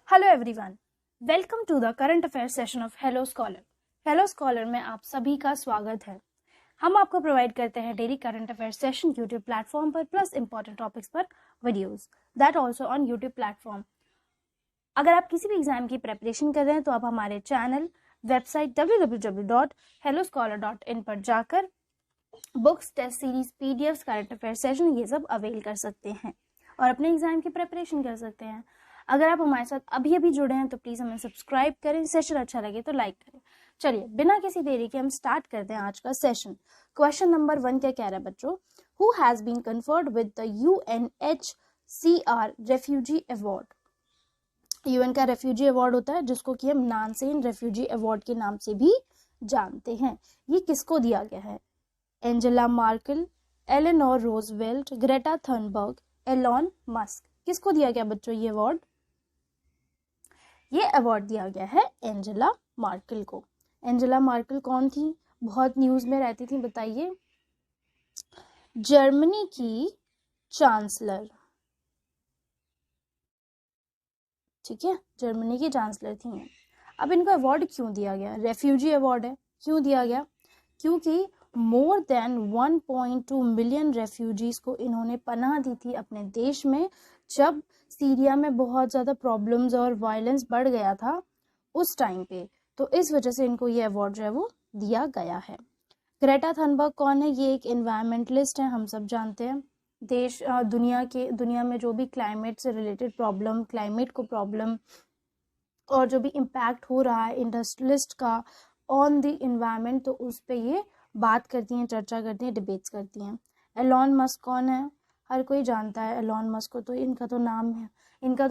Hello everyone, welcome to the current affair session of hello scholar. Hello scholar में आप सभी का स्वागत है। हम आपको प्रोवाइड करते हैं daily current affair session YouTube platform पर प्लस इंपॉर्टेंट टॉपिक्स पर videos, that also on YouTube platform. अगर आप किसी भी एग्जाम की प्रेपरेशन कर रहे हैं तो आप हमारे चैनल, वेबसाइट www.helloscholar.in पर जाकर books, test series, PDFs, current affair session ये सब अवेल कर सकते हैं और अपने एग्जाम की प्रेपरेशन कर सकते हैं। अगर आप हमारे साथ अभी अभी जुड़े हैं तो प्लीज हमें सब्सक्राइब करें, सेशन अच्छा लगे तो लाइक करें। चलिए बिना किसी देरी के हम स्टार्ट करते हैं आज का सेशन। क्वेश्चन नंबर 1 क्या कह रहा है बच्चों? Who has been conferred with the UNHCR refugee award. UN का रेफ्यूजी अवार्ड होता है जिसको कि हम नानसेन रेफ्यूजी अवार्ड के नाम से भी जानते हैं। ये किसको दिया गया है? Angela Merkel, Eleanor Roosevelt, Greta Thunberg, Elon Musk. किसको दिया गया बच्चों ये अवार्ड? ये अवार्ड दिया गया है एंजेला मार्केल को। एंजेला मार्केल कौन थी? बहुत न्यूज में रहती थी, बताइए। जर्मनी की चांसलर, ठीक है, जर्मनी की चांसलर थी। अब इनको अवार्ड क्यों दिया गया? रेफ्यूजी अवार्ड है, क्यों दिया गया? क्योंकि मोर देन 1.2 मिलियन रेफ्यूजीज को इन्होंने पनाह दी थी अपने देश में, जब सीरिया में बहुत ज़्यादा प्रॉब्लम्स और वायलेंस बढ़ गया था उस टाइम पे। तो इस वजह से इनको ये अवार्ड जो है वो दिया गया है। ग्रेटा थनबर्ग कौन है? ये एक एनवायरमेंटलिस्ट है, हम सब जानते हैं। दुनिया में जो भी क्लाइमेट से रिलेटेड प्रॉब्लम, क्लाइमेट को प्रॉब्लम और जो भी इम्पैक्ट हो रहा है इंडस्ट्रियलिस्ट का ऑन द इन्वायरमेंट, तो उस पर ये बात करती हैं, चर्चा करती हैं, डिबेट्स करती हैं। एलॉन मस्क कौन है? हर कोई जानता है एलॉन मस्क को, तो इनका तो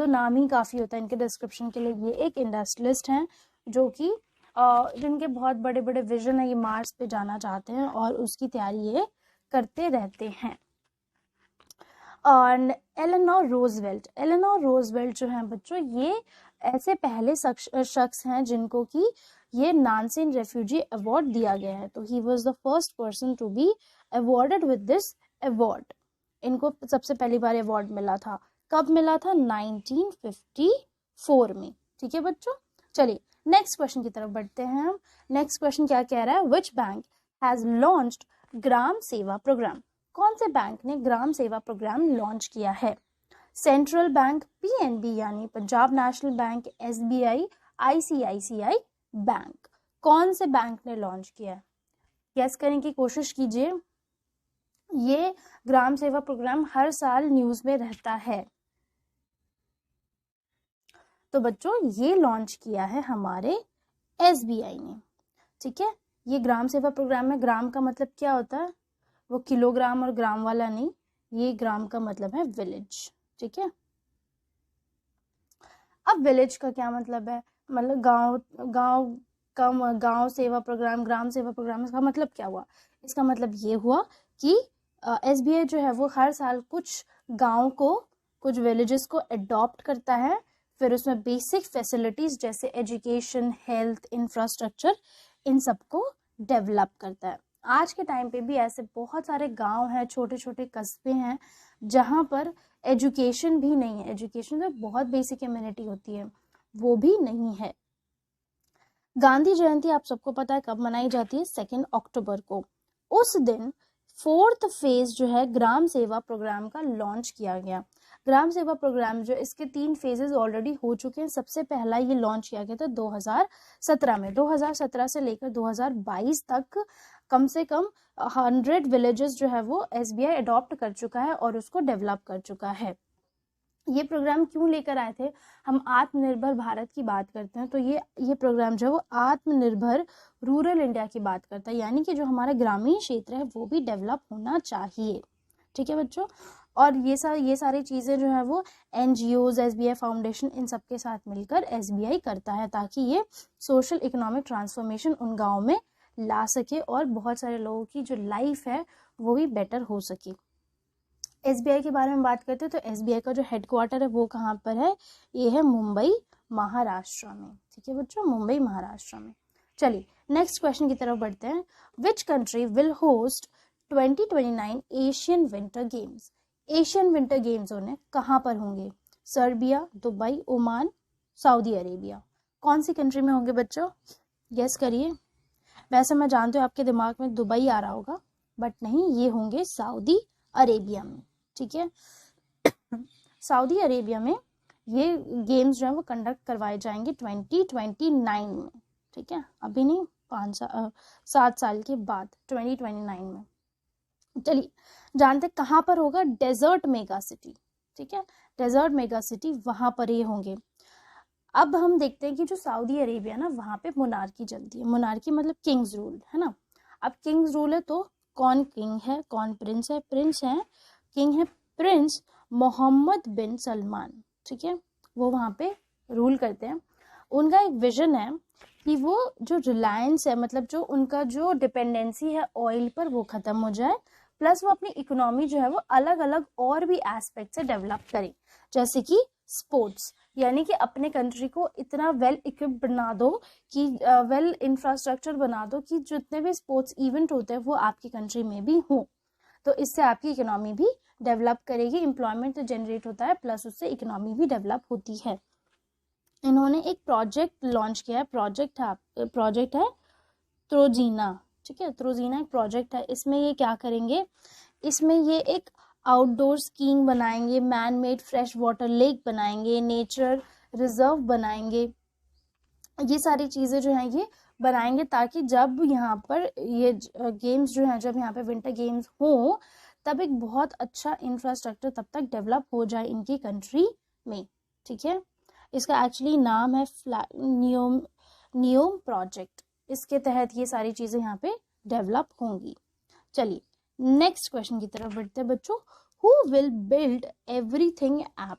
नाम ही काफ़ी होता है इनके डिस्क्रिप्शन के लिए। ये एक इंडस्ट्रियलिस्ट हैं जो कि जिनके बहुत बड़े बड़े विजन है, ये मार्स पे जाना चाहते हैं और उसकी तैयारी ये करते रहते हैं। और एलेनोर रोजवेल्ट जो है बच्चों, ये ऐसे पहले शख्स हैं जिनको कि ये नानसेन रेफ्यूजी अवार्ड दिया गया है। तो he was the first person to be awarded with this award. इनको सबसे पहली बार अवार्ड मिला था। कब मिला था? 1954 में। ठीक है बच्चों, चलिए नेक्स्ट क्वेश्चन की तरफ बढ़ते हैं हम। नेक्स्ट क्वेश्चन क्या कह रहा है? विच बैंक हैज लॉन्च्ड ग्राम सेवा प्रोग्राम। कौन से बैंक ने ग्राम सेवा प्रोग्राम लॉन्च किया है? सेंट्रल बैंक, पीएनबी यानी Punjab national bank, SBI, ICICI bank. कौन से बैंक ने लॉन्च किया है? गेस करने की कोशिश कीजिए। ये ग्राम सेवा प्रोग्राम हर साल न्यूज में रहता है। तो बच्चों ये लॉन्च किया है हमारे एसबीआई ने। ठीक है, ये ग्राम सेवा प्रोग्राम है। ग्राम का मतलब क्या होता है? वो किलोग्राम और ग्राम वाला नहीं, ये ग्राम का मतलब है विलेज। ठीक है, अब विलेज का क्या मतलब है? मतलब गांव सेवा प्रोग्राम, ग्राम सेवा प्रोग्राम, इसका मतलब क्या हुआ? इसका मतलब ये हुआ कि एसबीआई जो है वो हर साल कुछ गांव को, कुछ विलेजेस को अडॉप्ट करता है, फिर उसमें बेसिक फैसिलिटीज जैसे एजुकेशन, हेल्थ, इंफ्रास्ट्रक्चर, इन सबको डेवलप करता है। आज के टाइम पे भी ऐसे बहुत सारे गांव हैं, छोटे छोटे कस्बे हैं जहां पर एजुकेशन भी नहीं है। एजुकेशन तो बहुत बेसिक इम्यूनिटी होती है, वो भी नहीं है। गांधी जयंती आप सबको पता है कब मनाई जाती है? 2 अक्टूबर को। उस दिन 4th फेज जो है ग्राम सेवा प्रोग्राम का लॉन्च किया गया। ग्राम सेवा प्रोग्राम जो, इसके 3 फेजेस ऑलरेडी हो चुके हैं। सबसे पहला ये लॉन्च किया गया था 2017 में। 2017 से लेकर 2022 तक कम से कम 100 विलेजेस जो है वो एसबीआई अडॉप्ट कर चुका है और उसको डेवलप कर चुका है। ये प्रोग्राम क्यों लेकर आए थे? हम आत्मनिर्भर भारत की बात करते हैं, तो ये प्रोग्राम जो है वो आत्मनिर्भर रूरल इंडिया की बात करता है, यानी कि जो हमारा ग्रामीण क्षेत्र है वो भी डेवलप होना चाहिए। ठीक है बच्चों, और ये सारी चीज़ें जो है वो एनजीओज, एसबीआई फाउंडेशन, इन सब के साथ मिलकर एसबीआई करता है ताकि ये सोशल इकोनॉमिक ट्रांसफॉर्मेशन उन गाँव में ला सके और बहुत सारे लोगों की जो लाइफ है वो भी बेटर हो सके। एसबीआई के बारे में बात करते हैं तो एसबीआई का जो हेडक्वार्टर है वो कहाँ पर है? ये है मुंबई, महाराष्ट्र में। ठीक है बच्चों, मुंबई, महाराष्ट्र में। चलिए नेक्स्ट क्वेश्चन की तरफ बढ़ते हैं। Which country will host 2029 Asian winter games. Asian winter games कहाँ पर होंगे? Serbia, Dubai, Oman, Saudi Arabia. कौन सी कंट्री में होंगे बच्चों, गेस करिए। वैसे मैं जानती हूँ आपके दिमाग में दुबई आ रहा होगा, बट नहीं, ये होंगे सऊदी अरेबिया में। ठीक है, सऊदी अरेबिया में ये गेम्स जो है वो कंडक्ट करवाए जाएंगे 2029 में। ठीक है, अभी नहीं, 7 साल के बाद 2029 में। चलिए जानते कहाँ पर होगा, डेजर्ट मेगा सिटी। ठीक है, डेजर्ट मेगा सिटी, वहां पर ये होंगे। अब हम देखते हैं कि जो सऊदी अरेबिया ना, वहां पे मोनार्की चलती है। मोनार्की मतलब किंग्स रूल, है ना। अब किंग्स रूल है तो कौन किंग है, कौन प्रिंस है, प्रिंस है, किंग है प्रिंस मोहम्मद बिन सलमान। ठीक है, वो वहां पे रूल करते हैं। उनका एक विजन है कि वो जो रिलायंस है, मतलब जो उनका जो डिपेंडेंसी है ऑयल पर, वो खत्म हो जाए, प्लस वो अपनी इकोनॉमी जो है वो अलग अलग और भी एस्पेक्ट से डेवलप करें, जैसे कि स्पोर्ट्स, यानी कि अपने कंट्री को इतना वेल इक्विप्ड बना दो कि वेल इंफ्रास्ट्रक्चर बना दो कि जितने भी स्पोर्ट्स इवेंट होते हैं वो आपकी कंट्री में भी हो। तो इससे आपकी इकोनॉमी भी डेवलप करेगी, एम्प्लॉयमेंट तो जनरेट होता है, प्लस उससे इकोनॉमी भी डेवलप होती है। इन्होंने एक प्रोजेक्ट लॉन्च किया है, प्रोजेक्ट है त्रोजीना। ठीक है, त्रोजीना एक प्रोजेक्ट है। इसमें ये क्या करेंगे, इसमें ये एक आउटडोर स्कीइंग बनाएंगे, man made fresh water lake बनाएंगे, नेचर रिजर्व बनाएंगे। ये सारी चीज़ें जो हैं ये बनाएंगे ताकि जब यहाँ पर ये गेम्स जो हैं, जब यहाँ पे विंटर गेम्स हो, तब एक बहुत अच्छा इंफ्रास्ट्रक्चर तब तक डेवलप हो जाए इनकी कंट्री में। ठीक है, इसका एक्चुअली नाम है नियोम प्रोजेक्ट। इसके तहत ये सारी चीज़ें यहाँ पे डेवलप होंगी। चलिए नेक्स्ट क्वेश्चन की तरफ बढ़ते हैं बच्चों। Who will build everything app.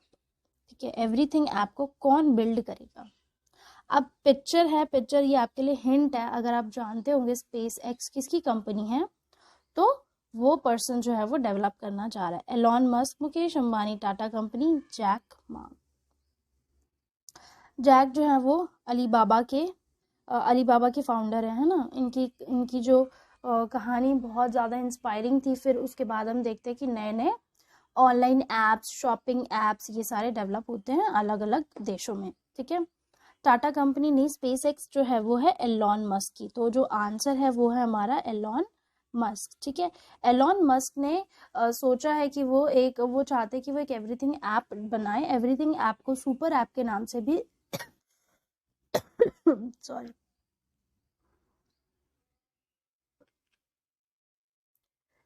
ठीक है, एवरीथिंग ऐप को कौन बिल्ड करेगा। अब पिक्चर है, पिक्चर ये आपके लिए हिंट है। अगर आप जानते होंगे स्पेस एक्स किसकी कंपनी है, तो वो पर्सन जो है वो डेवलप करना चाह रहा है। Elon Musk, Mukesh Ambani, Tata company, Jack Ma. Jack जो है वो अलीबाबा के फाउंडर है ना। इनकी जो कहानी बहुत ज़्यादा इंस्पायरिंग थी। फिर उसके बाद हम देखते हैं कि नए नए ऑनलाइन एप्स, शॉपिंग एप्स, ये सारे डेवलप होते हैं अलग अलग देशों में। ठीक है, टाटा कंपनी नहीं, स्पेस एक्स जो है वो है एलॉन मस्क की। तो जो आंसर है वो है हमारा एलॉन मस्क। ठीक है, एलॉन मस्क ने सोचा है कि वो चाहते हैं कि वो एक एवरीथिंग ऐप बनाए। एवरीथिंग ऐप को सुपर ऐप के नाम से भी सॉरी,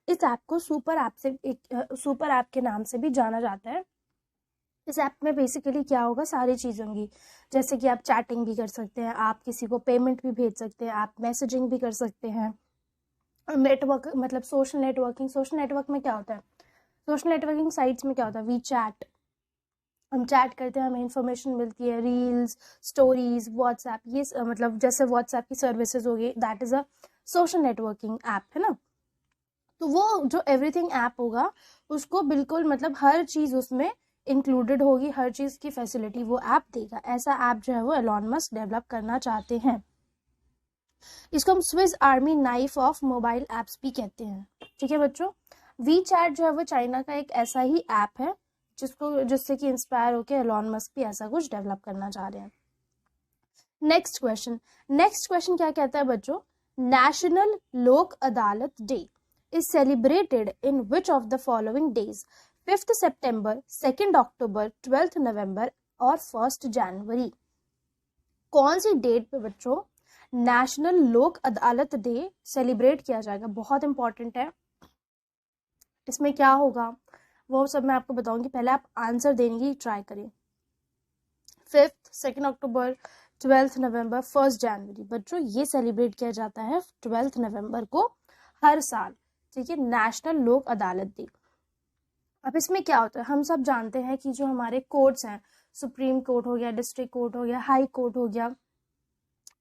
इस ऐप को सुपर ऐप के नाम से भी जाना जाता है। इस ऐप में बेसिकली क्या होगा, सारी चीज़ें होंगी, जैसे कि आप चैटिंग भी कर सकते हैं, आप किसी को पेमेंट भी भेज सकते हैं, आप मैसेजिंग भी कर सकते हैं। नेटवर्क मतलब सोशल नेटवर्क में क्या होता है, सोशल नेटवर्किंग साइट्स में क्या होता है, वी चैट, हम चैट करते हैं, हमें इंफॉर्मेशन मिलती है, रील्स, स्टोरीज, व्हाट्सएप, ये मतलब जैसे व्हाट्सएप की सर्विसेज होगी, that is a social networking app, है ना। तो वो जो एवरीथिंग ऐप होगा उसको बिल्कुल मतलब हर चीज़ उसमें इंक्लूडेड होगी, हर चीज़ की फैसिलिटी वो ऐप देगा। ऐसा ऐप जो है वो एलॉन मस्क डेवलप करना चाहते हैं। इसको हम Swiss army knife of mobile apps भी कहते हैं। ठीक है बच्चों, वी चैट जो है वो चाइना का एक ऐसा ही ऐप है जिससे कि इंस्पायर होकर एलॉन मस्क भी ऐसा कुछ डेवलप करना चाह रहे हैं। नेक्स्ट क्वेश्चन क्या कहता है बच्चों, नेशनल लोक अदालत day is celebrated in which of the following days? 5th September, 2nd October, 12th November और 1st January। कौन सी डेट पे बच्चों नेशनल लोक अदालत डे सेलिब्रेट किया जाएगा, बहुत इंपॉर्टेंट है। इसमें क्या होगा वो सब मैं आपको बताऊंगी, पहले आप आंसर देने की ट्राई करें। 5th, 2nd October, 12th November, 1st January। बच्चों ये सेलिब्रेट किया जाता है 12th November को हर साल। ठीक है, नेशनल लोक अदालत डे। अब इसमें क्या होता है, हम सब जानते हैं कि जो हमारे कोर्ट्स हैं, सुप्रीम कोर्ट हो गया, डिस्ट्रिक्ट कोर्ट हो गया, हाई कोर्ट हो गया,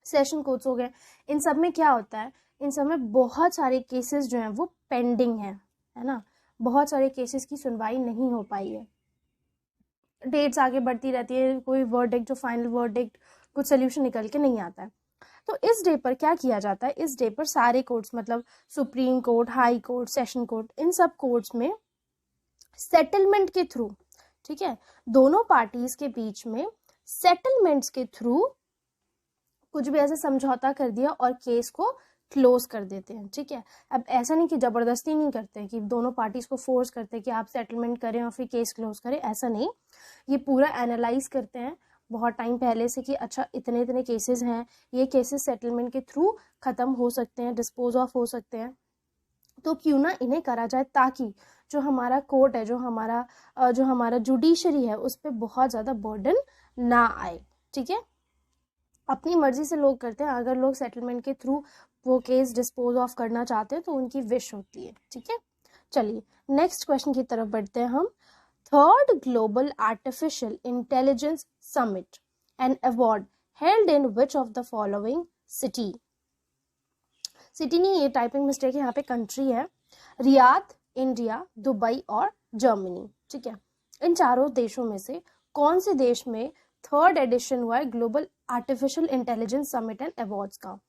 सेशन कोर्ट्स हो गए, इन सब में क्या होता है, इन सब में बहुत सारे केसेस जो हैं वो पेंडिंग है ना। बहुत सारे केसेस की सुनवाई नहीं हो पाई है, डेट्स आगे बढ़ती रहती है, कोई वर्डिक्ट, जो फाइनल वर्डिक्ट, कुछ सोल्यूशन निकल के नहीं आता है। तो इस डे पर क्या किया जाता है, इस डे पर सारे कोर्ट्स मतलब supreme court, high court, session court, इन सब कोर्ट्स में सेटलमेंट के थ्रू, ठीक है, दोनों पार्टीज के बीच में सेटलमेंट्स के थ्रू कुछ भी ऐसे समझौता कर दिया और केस को क्लोज कर देते हैं, ठीक है। अब ऐसा नहीं कि जबरदस्ती नहीं करते कि दोनों पार्टीज को फोर्स करते हैं कि आप सेटलमेंट करें और फिर केस क्लोज करें, ऐसा नहीं। ये पूरा एनालाइज करते हैं बहुत टाइम पहले से कि अच्छा इतने इतने केसेस हैं, ये केसेस सेटलमेंट के थ्रू खत्म हो सकते हैं, डिस्पोज ऑफ हो सकते हैं, तो क्यों ना इन्हें करा जाए, ताकि जो हमारा कोर्ट है, जो हमारा जुडिशरी है, उस पर बहुत ज़्यादा बर्डन ना आए, ठीक है। अपनी मर्जी से लोग करते हैं, अगर लोग सेटलमेंट के थ्रू वो केस डिस्पोज ऑफ करना चाहते हैं तो उनकी विश होती है, ठीक है। चलिए नेक्स्ट क्वेश्चन की तरफ बढ़ते हैं हम। Third global artificial intelligence summit and award held in which of the following city. City नहीं, ये टाइपिंग मिस्टेक है, यहाँ पे कंट्री है। रियाद, इंडिया, दुबई और जर्मनी, ठीक है। इन चारों देशों में से कौन से देश में थर्ड एडिशन हुआ है global artificial intelligence summit and awards का?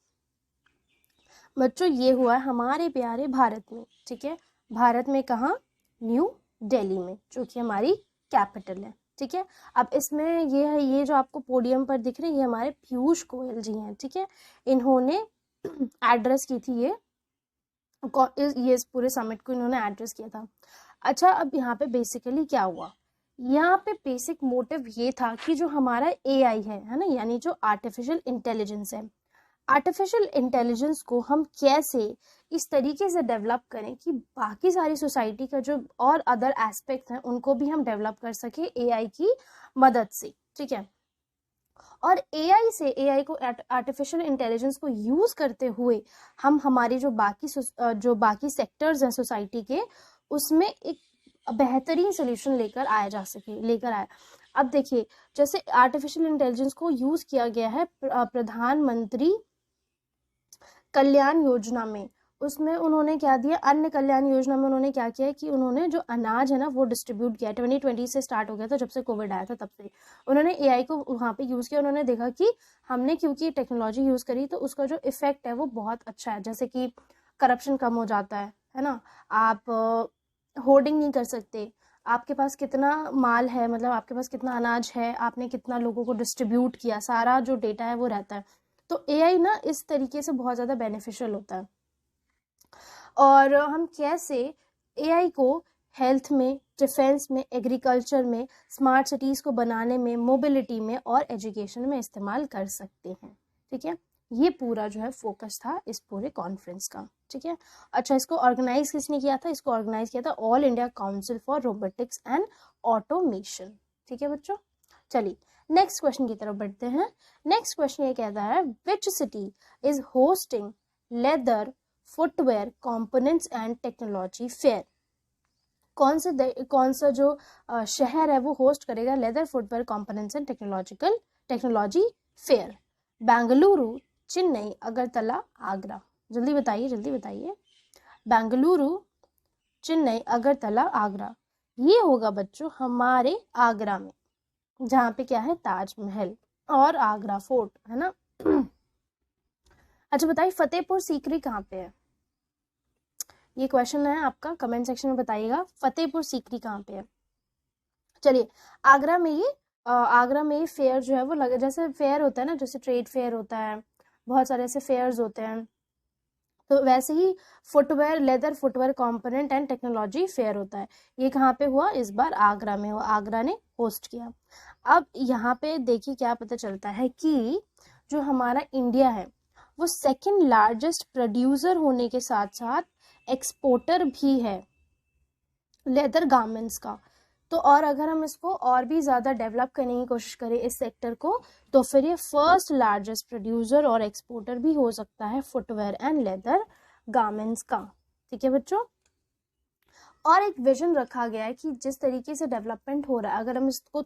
बच्चों ये हुआ है हमारे प्यारे भारत में, ठीक है। भारत में कहाँ? न्यू दिल्ली में, जो कि हमारी कैपिटल है, ठीक है। अब इसमें ये है, ये जो आपको पोडियम पर दिख रहे हैं, ये हमारे पीयूष गोयल जी हैं, ठीक है। इन्होंने एड्रेस की थी ये इस पूरे समिट को इन्होंने एड्रेस किया था। अच्छा, अब यहाँ पे बेसिकली क्या हुआ, यहाँ पे बेसिक मोटिव ये था कि जो हमारा एआई है ना, यानी जो आर्टिफिशियल इंटेलिजेंस है, आर्टिफिशियल इंटेलिजेंस को हम कैसे इस तरीके से डेवलप करें कि बाकी सारी सोसाइटी का जो और अदर एस्पेक्ट्स हैं उनको भी हम डेवलप कर सके एआई की मदद से, ठीक है। और एआई को आर्टिफिशियल इंटेलिजेंस को यूज करते हुए हम हमारी जो बाकी सेक्टर्स हैं सोसाइटी के, उसमें एक बेहतरीन सोल्यूशन लेकर आया। अब देखिए, जैसे आर्टिफिशियल इंटेलिजेंस को यूज किया गया है प्रधानमंत्री कल्याण योजना में, उसमें उन्होंने क्या दिया, अन्न कल्याण योजना में उन्होंने क्या किया कि उन्होंने जो अनाज है ना वो डिस्ट्रीब्यूट किया। 2020 से स्टार्ट हो गया था, जब से कोविड आया था तब से उन्होंने एआई को वहाँ पे यूज़ किया। उन्होंने देखा कि हमने क्योंकि टेक्नोलॉजी यूज़ करी तो उसका जो इफेक्ट है वो बहुत अच्छा है, जैसे कि करप्शन कम हो जाता है ना, आप होर्डिंग नहीं कर सकते, आपके पास कितना माल है, मतलब आपके पास कितना अनाज है, आपने कितना लोगों को डिस्ट्रीब्यूट किया, सारा जो डेटा है वो रहता है। तो एआई ना इस तरीके से बहुत ज़्यादा बेनिफिशियल होता है। और हम कैसे एआई को हेल्थ में, डिफेंस में, एग्रीकल्चर में, स्मार्ट सिटीज़ को बनाने में, मोबिलिटी में और एजुकेशन में इस्तेमाल कर सकते हैं, ठीक है। ये पूरा जो है फोकस था इस पूरे कॉन्फ्रेंस का, ठीक है। अच्छा, इसको ऑर्गेनाइज किसने किया था? इसको ऑर्गेनाइज किया था all India council for robotics and automation, ठीक है बच्चों। चलिए नेक्स्ट क्वेश्चन की तरफ बढ़ते हैं। नेक्स्ट क्वेश्चन ये कहता है, which city is hosting leather footwear components and technology fair? कौन सा जो शहर है वो होस्ट करेगा leather footwear components and technology fair? Bengaluru, Chennai, Agartala, Agra. जल्दी बताइए। बेंगलुरु, चेन्नई, अगरतला, आगरा। ये होगा बच्चों हमारे आगरा में, जहाँ पे क्या है, ताजमहल और आगरा फोर्ट है ना। अच्छा बताइए, फतेहपुर सीकरी कहाँ पे है? ये क्वेश्चन है आपका, कमेंट सेक्शन में बताइएगा, फतेहपुर सीकरी कहाँ पे है। चलिए, आगरा में ये फेयर जो है वो लगा, जैसे फेयर होता है ना, जैसे ट्रेड फेयर होता है, बहुत सारे ऐसे फेयर्स होते हैं, तो वैसे ही leather footwear component and technology fair होता है। ये कहाँ पे हुआ? इस बार आगरा में हुआ, आगरा ने होस्ट किया। अब यहाँ पे देखिए क्या पता चलता है कि जो हमारा इंडिया है वो सेकंड लार्जेस्ट प्रोड्यूसर होने के साथ साथ एक्सपोर्टर भी है लेदर गारमेंट्स का। तो और अगर हम इसको और भी ज़्यादा डेवलप करने की कोशिश करें इस सेक्टर को, तो फिर ये फर्स्ट लार्जेस्ट प्रोड्यूसर और एक्सपोर्टर भी हो सकता है फुटवेयर एंड लेदर गारमेंट्स का, ठीक है बच्चों। और एक विजन रखा गया है कि जिस तरीके से डेवलपमेंट हो रहा है, अगर हम इसको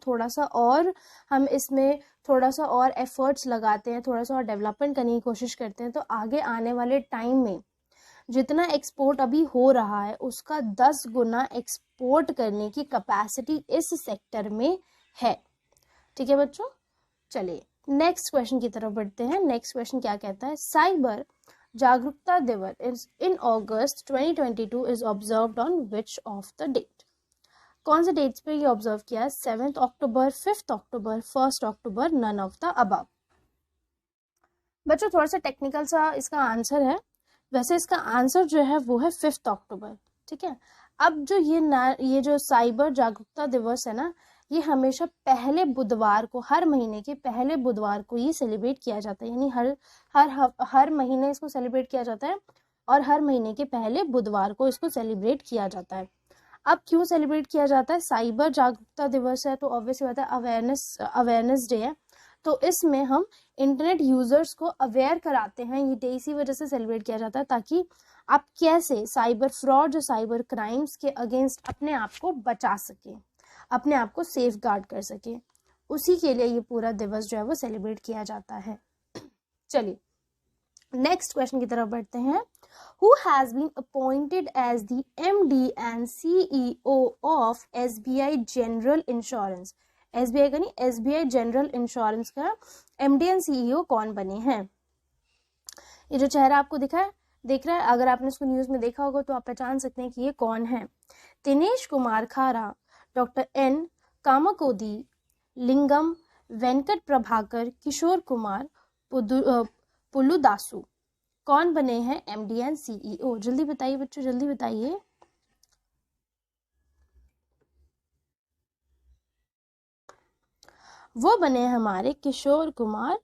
इसमें थोड़ा सा और एफर्ट्स लगाते हैं, थोड़ा सा और डेवलपमेंट करने की कोशिश करते हैं, तो आगे आने वाले टाइम में जितना एक्सपोर्ट अभी हो रहा है उसका 10 गुना एक्सपोर्ट करने की कैपेसिटी इस सेक्टर में है, ठीक है बच्चों। चलिए नेक्स्ट क्वेश्चन की तरफ बढ़ते हैं। नेक्स्ट क्वेश्चन क्या कहता है, साइबर जागरूकता दिवस in August 2022 is observed on which of the date? कौन से डेट्स पे ये ऑब्जर्व किया है? 7 October, 5 October, 1 October, none of the above. बच्चों थोड़ा सा टेक्निकल सा इसका आंसर है, वैसे इसका आंसर जो है वो है 5 अक्टूबर, ठीक है। अब जो ये जो साइबर जागरूकता दिवस है ना, ये हमेशा पहले बुधवार को, हर महीने के पहले बुधवार को ये सेलिब्रेट किया जाता है, यानी हर महीने इसको सेलिब्रेट किया जाता है और हर महीने के पहले बुधवार को इसको सेलिब्रेट किया जाता है। अब क्यों सेलिब्रेट किया जाता है? साइबर जागरूकता दिवस है तो ऑब्वियसली होता है अवेयरनेस डे है, तो इसमें हम इंटरनेट यूजर्स को अवेयर कराते हैं, ये डे इसी वजह से सेलिब्रेट किया जाता है ताकि आप कैसे साइबर फ्रॉड और साइबर क्राइम्स के अगेंस्ट अपने आप को बचा सके, अपने आप को सेफ गार्ड कर सके, उसी के लिए ये पूरा दिवस जो है वो सेलिब्रेट किया जाता है। चलिए नेक्स्ट क्वेश्चन की तरफ बढ़ते हैं। Who has been appointed as the MD and CEO of SBI General Insurance? SBI का नहीं, SBI General Insurance का MD and CEO कौन बने हैं? ये जो चेहरा आपको दिख रहा है, अगर आपने इसको न्यूज में देखा होगा तो आप पहचान सकते हैं कि ये कौन है। दिनेश कुमार खारा, डॉक्टर एन कामाकोदी, लिंगम वेंकट प्रभाकर, किशोर कुमार पुलुदासु कौन बने हैं एमडी एंड सीईओ? जल्दी बताइए बच्चों, जल्दी बताइए। वो बने हमारे किशोर कुमार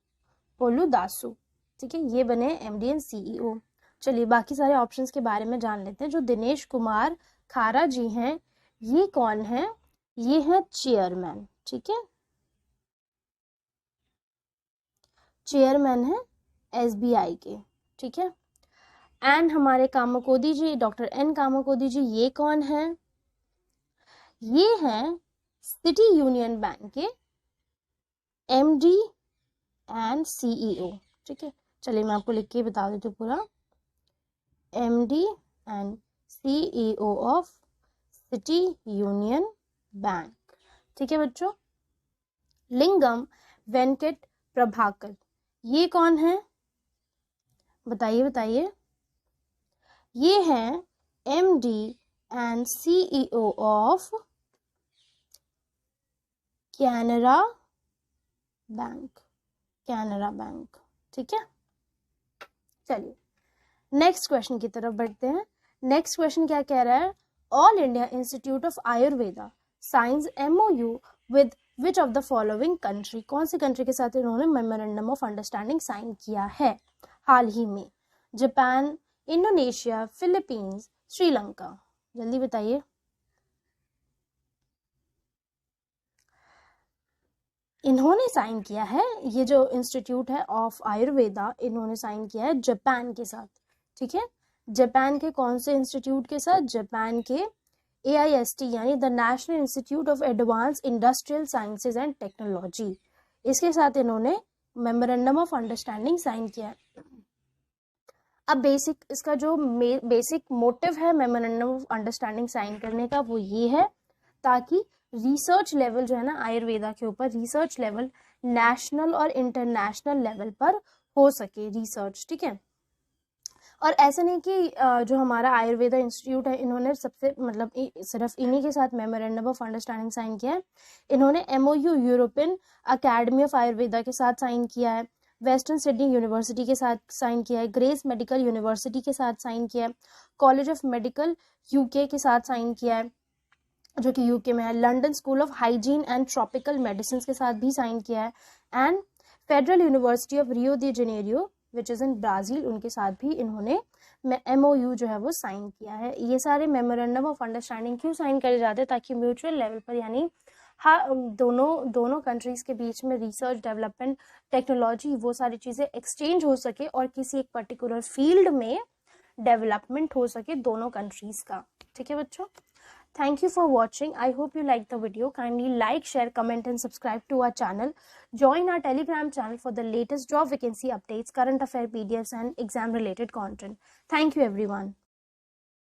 पुलुदासु, ठीक है, ये बने एमडी एंड सीईओ। चलिए बाकी सारे ऑप्शंस के बारे में जान लेते हैं। जो दिनेश कुमार खारा जी हैं, ये कौन है? ये है चेयरमैन, ठीक है, चेयरमैन है एसबीआई के, ठीक है। एंड हमारे कामाकोदी जी, डॉक्टर एन कामाकोदी जी, ये कौन है? ये हैं सिटी यूनियन बैंक के एमडी एंड सीईओ, ठीक है। चलिए मैं आपको लिख के बता देती हूँ पूरा, MD and CEO of city union bank, ठीक है बच्चों। लिंगम वेंकट प्रभाकर, ये कौन है? बताइए बताइए। ये हैं MD and CEO of Canara bank, Canara bank, ठीक है। चलिए नेक्स्ट क्वेश्चन की तरफ बढ़ते हैं। नेक्स्ट क्वेश्चन क्या कह रहा है? All India institute of Ayurveda science MOU with which of the following country? कौन सी कंट्री के साथ इन्होंने मेमोरेंडम ऑफ अंडरस्टैंडिंग साइन किया है हाल ही में? जापान, इंडोनेशिया, फिलीपींस, श्रीलंका, जल्दी बताइए। इन्होंने साइन किया है, ये जो इंस्टीट्यूट है ऑफ आयुर्वेदा, इन्होंने साइन किया है जापान के साथ, ठीक है। जापान के कौन से इंस्टीट्यूट के साथ? जापान के AIST यानी the national institute of advance industrial sciences and technology, इसके साथ इन्होंने मेमोरेंडम ऑफ अंडरस्टैंडिंग साइन किया है। अब बेसिक इसका जो बेसिक मोटिव है मेमोरेंडम ऑफ अंडरस्टैंडिंग साइन करने का, वो ये है ताकि रिसर्च लेवल जो है ना आयुर्वेदा के ऊपर, रिसर्च लेवल नेशनल और इंटरनेशनल लेवल पर हो सके रिसर्च, ठीक है। और ऐसा नहीं कि जो हमारा आयुर्वेदा इंस्टीट्यूट है, इन्होंने सबसे मतलब सिर्फ इन्हीं के साथ मेमोरेंडम ऑफ अंडरस्टैंडिंग साइन किया है। इन्होंने MOU European academy of Ayurveda के साथ साइन किया है, वेस्टर्न सिडनी यूनिवर्सिटी के साथ साइन किया है, ग्रेस मेडिकल यूनिवर्सिटी के साथ साइन किया है, कॉलेज ऑफ मेडिकल UK के साथ साइन किया है जो कि UK में है, London school of hygiene and tropical medicine के साथ भी साइन किया है, and federal university of Rio de Janeiro which is in Brazil, उनके साथ भी इन्होंने MOU जो है वो साइन किया है। ये सारे मेमोरेंडम ऑफ अंडरस्टैंडिंग क्यों साइन करे जाते हैं? ताकि म्यूचुअल लेवल पर यानी दोनों कंट्रीज़ के बीच में रिसर्च, डेवलपमेंट, टेक्नोलॉजी, वो सारी चीज़ें एक्सचेंज हो सके और किसी एक पर्टिकुलर फील्ड में डेवलपमेंट हो सके दोनों कंट्रीज़ का, ठीक है बच्चों। Thank you for watching. I hope you liked the video. Kindly like, share, comment and subscribe to our channel. Join our Telegram channel for the latest job vacancy updates, current affair PDFs and exam related content. Thank you everyone.